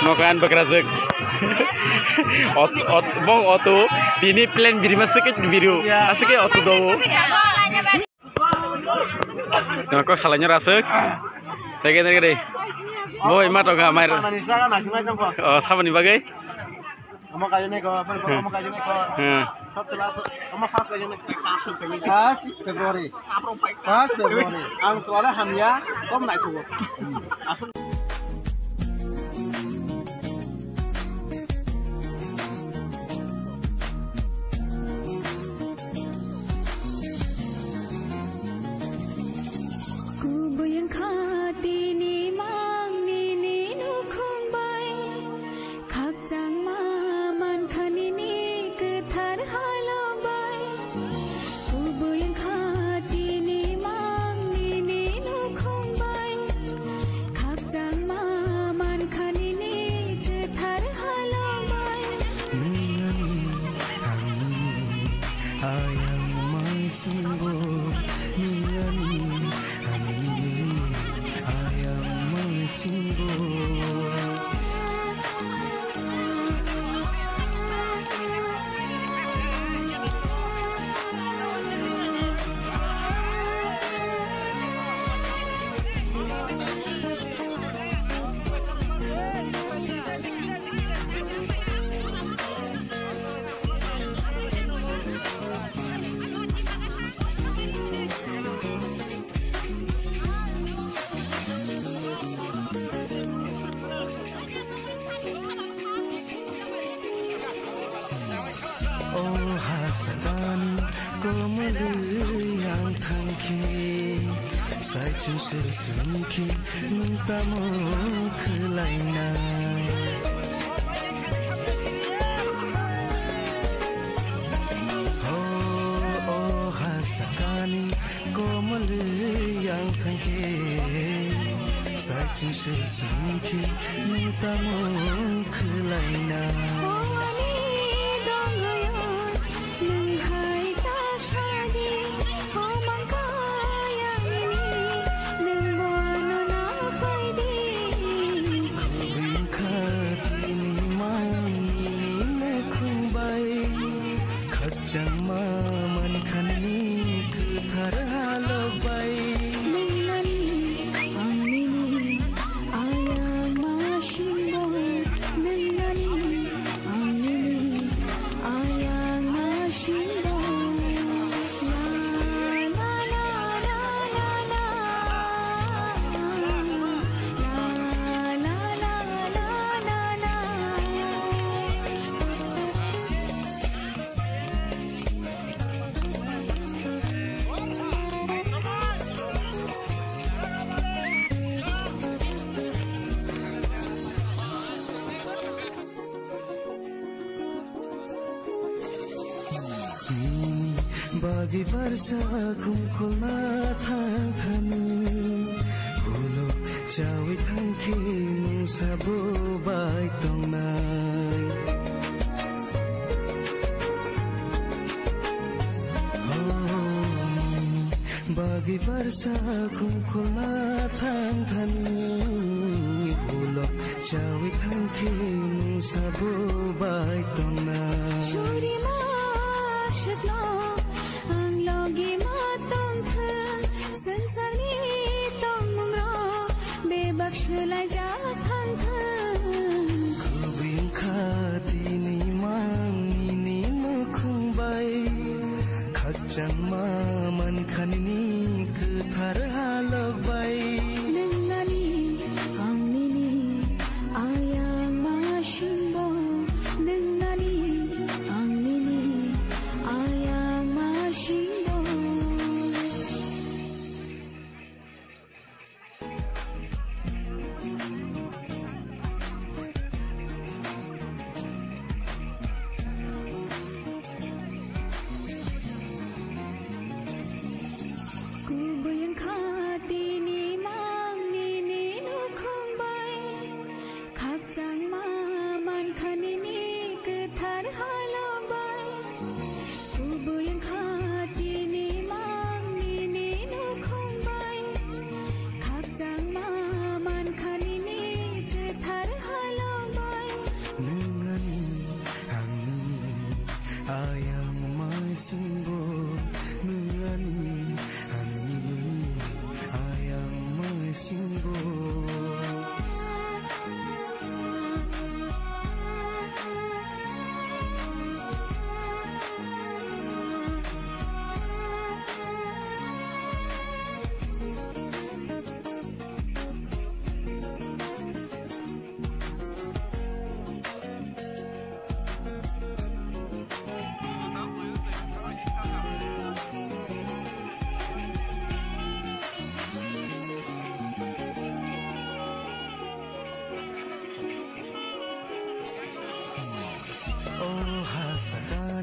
Nokan bekerajak. Bong oto. Ini plan biru masuk ke biru. Masuk ke oto do. Kok salahnya rasuk. Saya kira deh. Boy mat oga mair. Oh sama nih bagai. Kamu kayu nih kok, kamu kayu nih kok. Sab telas, kamu pas kayu nih. Pas Februari. Pas Februari. Ang suara hamnya, kamu naik tuh. Asal. Hasan komalu yang tangki sai cusur sengki mintamu kelainan oh hasakani komalu yang tangki sai cusur sengki mintamu kelainan bagi barsa kumkulna thangthani hulo chawi thangki nung sabo bai tongnai bagi barsa kumkulna thangthani hulo chawi thangki nung sabo bai tongnai churi ma shitna संसारी तोमरो बेबख्शलाई जा थांथ खुबिं खातिनि मांनि मुखुंबाय खच्चां मा मनखानिनि खोथार हालबाय नोंनानि आंनिनि आयां मा शिंबो नोंनानि आंनिनि आयां मा शिंबो Hello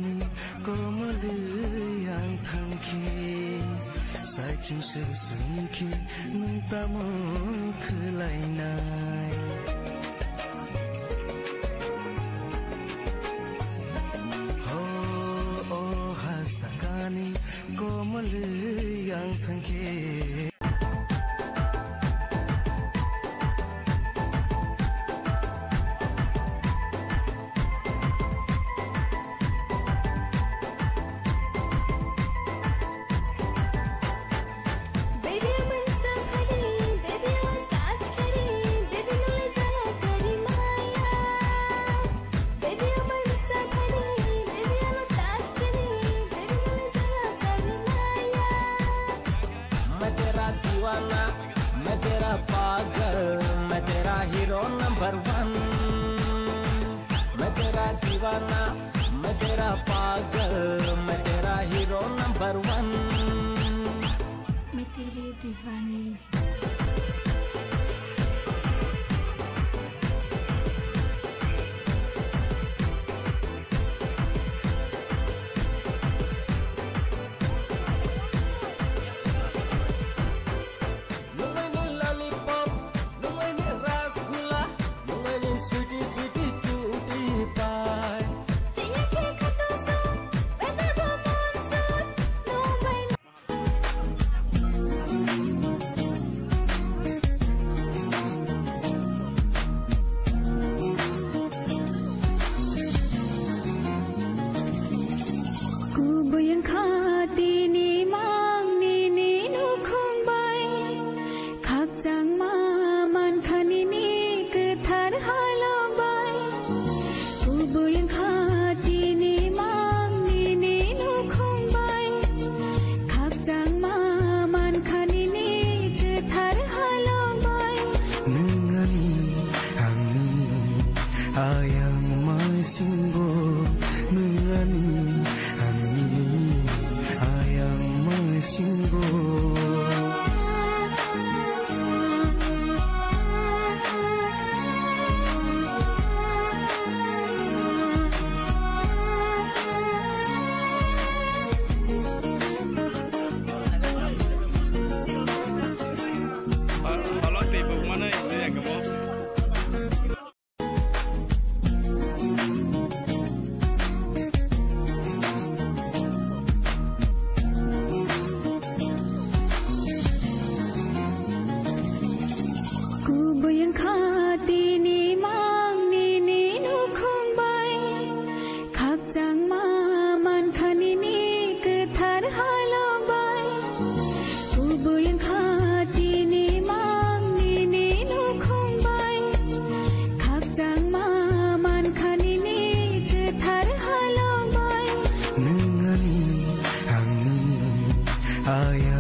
sakani komalu yang tangki Sajing sesengki nuntamu kelainai Oh hasakani komalu yang tangki मैं तेरा पागल मैं तेरा हीरो नंबर 1 मैं तेरा दीवाना मैं तेरा पागल मैं तेरा हीरो नंबर 1 मैं तेरी दीवानी ayang masinggo nengani angini ayang masinggo Kalau tipe mana itu yang kamu? ayang